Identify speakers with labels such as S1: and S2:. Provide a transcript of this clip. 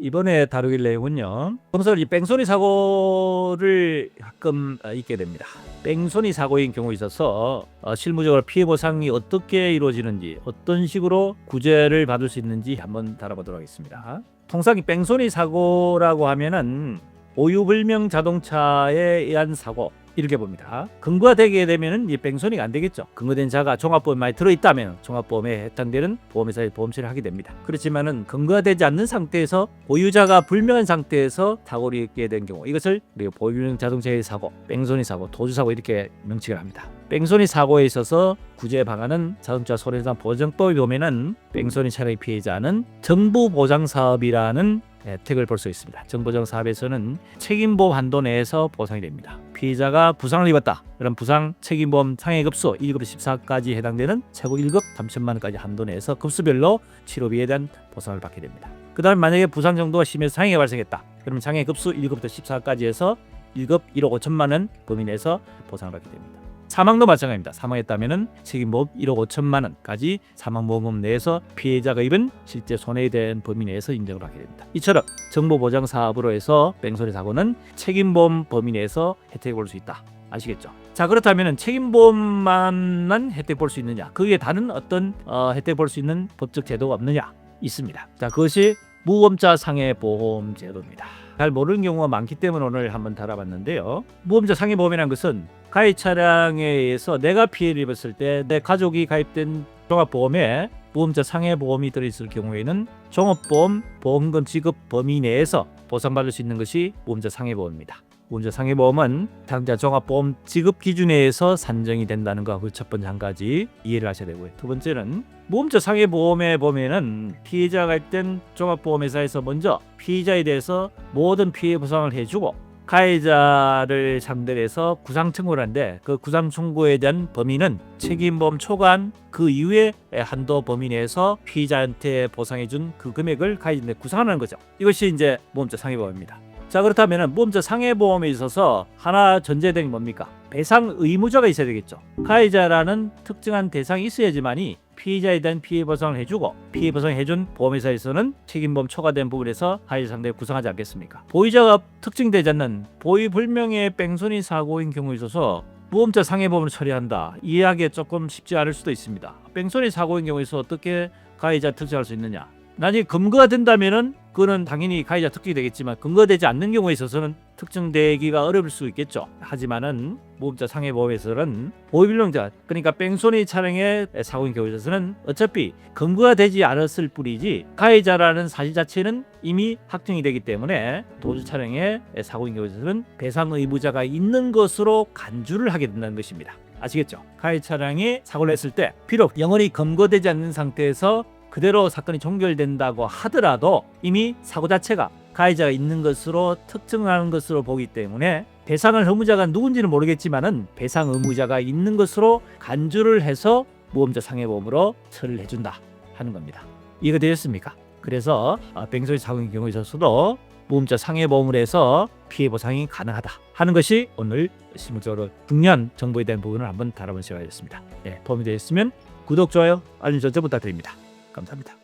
S1: 이번에 다루길 내용은요. 평소 이 뺑소니 사고를 가끔 있게 됩니다. 뺑소니 사고인 경우에 있어서 실무적으로 피해 보상이 어떻게 이루어지는지, 어떤 식으로 구제를 받을 수 있는지 한번 다뤄보도록 하겠습니다. 통상 이 뺑소니 사고라고 하면은 오유불명 자동차에 의한 사고 이렇게 봅니다. 근거가 되게 되면은 이 뺑소니가 안 되겠죠. 근거된 자가 종합보험에 많이 들어있다면 종합보험에 해당되는 보험회사에 보험 처리를 하게 됩니다. 그렇지만은 근거가 되지 않는 상태에서 보유자가 불명한 상태에서 사고를 입게 된 경우, 이것을 우리가 보유불명 자동차의 사고, 뺑소니 사고, 도주사고 이렇게 명칭을 합니다. 뺑소니 사고에 있어서 구제 방안은 자동차 손해배상 보전법에 보면은 뺑소니 차량의 피해자는 정부보장사업이라는 혜택을 볼 수 있습니다. 정보정 사업에서는 책임보험 한도 내에서 보상이 됩니다. 피해자가 부상을 입었다. 그럼 부상 책임보험 상해급수 1급에서 14까지 해당되는 최고 1급 3천만 원까지 한도 내에서 급수별로 치료비에 대한 보상을 받게 됩니다. 그 다음에 만약에 부상 정도가 심해서 상해가 발생했다. 그러면 상해급수 1급부터 14까지 해서 1급 1억 5천만 원 범위 내에서 보상을 받게 됩니다. 사망도 마찬가지입니다. 사망했다면 책임보험 1억 5천만 원까지 사망보험금 내에서 피해자가 입은 실제 손해에 대한 범위 내에서 인정을 하게 됩니다. 이처럼 정보보장사업으로 해서 뺑소니 사고는 책임보험 범위 내에서 혜택을 볼 수 있다. 아시겠죠? 자, 그렇다면 책임보험만 혜택 볼 수 있느냐? 그 외에 다른 어떤 혜택 볼 수 있는 법적 제도가 없느냐? 있습니다. 자, 그것이 무보험자 상해보험 제도입니다. 잘 모르는 경우가 많기 때문에 오늘 한번 다뤄봤는데요. 무보험자 상해보험이라는 것은 가해 차량에 의해서 내가 피해를 입었을 때 내 가족이 가입된 종합보험에 무보험자 상해보험이 들어있을 경우에는 종합보험 보험금 지급 범위 내에서 보상받을 수 있는 것이 무보험자 상해보험입니다. 무보험자 상해보험은 당자 종합보험 지급 기준에 의해서 산정이 된다는 거, 그 첫 번째 한 가지 이해를 하셔야 되고요. 두 번째는 무보험자 상해보험에 보면은 피해자가 가입된 종합보험회사에서 먼저 피해자에 대해서 모든 피해 보상을 해주고 가해자를 상대로 해서 구상 청구를 하는데, 그 구상 청구에 대한 범위는 책임보험 초과한 그 이후의 한도 범위 내에서 피해자한테 보상해준 그 금액을 가해자한테 구상하는 거죠. 이것이 이제 무보험자 상해보험입니다. 자, 그렇다면 무보험자 상해보험에 있어서 하나 전제된 게 뭡니까? 배상 의무자가 있어야 되겠죠. 가해자라는 특정한 대상이 있어야지만이 피해자에 대한 피해 보상을 해주고, 피해 보상을 해준 보험회사에서는 책임보험 초과된 부분에서 가해자 상대에 구상하지 않겠습니까? 보유자가 특징되지 않는 보유불명의 뺑소니 사고인 경우에 있어서 무보험자 상해보험을 처리한다. 이해하기 조금 쉽지 않을 수도 있습니다. 뺑소니 사고인 경우에서 어떻게 가해자 특정할 수 있느냐? 나중에 근거가 된다면은 그거는 당연히 가해자 특정이 되겠지만, 근거되지 않는 경우에 있어서는 특정되기가 어려울 수 있겠죠. 하지만은 무보험자 상해보험에서는 보유불명자, 그러니까 뺑소니 차량의 사고인 경우에 있어서는 어차피 근거가 되지 않았을 뿐이지 가해자라는 사실 자체는 이미 확정이 되기 때문에 도주 차량의 사고인 경우에 있어서는 배상 의무자가 있는 것으로 간주를 하게 된다는 것입니다. 아시겠죠? 가해 차량이 사고를 했을 때 비록 영원히 검거되지 않는 상태에서 그대로 사건이 종결된다고 하더라도 이미 사고 자체가 가해자가 있는 것으로 특정하는 것으로 보기 때문에 배상을 의무자가 누군지는 모르겠지만은 배상 의무자가 있는 것으로 간주를 해서 무보험자 상해보험으로 처리를 해준다 하는 겁니다. 이해가 되셨습니까? 그래서 뺑소니 사고인 경우에 있어서도 무보험자 상해보험을 해서 피해 보상이 가능하다 하는 것이 오늘 실무적으로 중요한 정보에 대한 부분을 한번 다뤄본 시간이었습니다. 도움이 되셨으면 구독, 좋아요, 알림 설정 부탁드립니다. 감사합니다.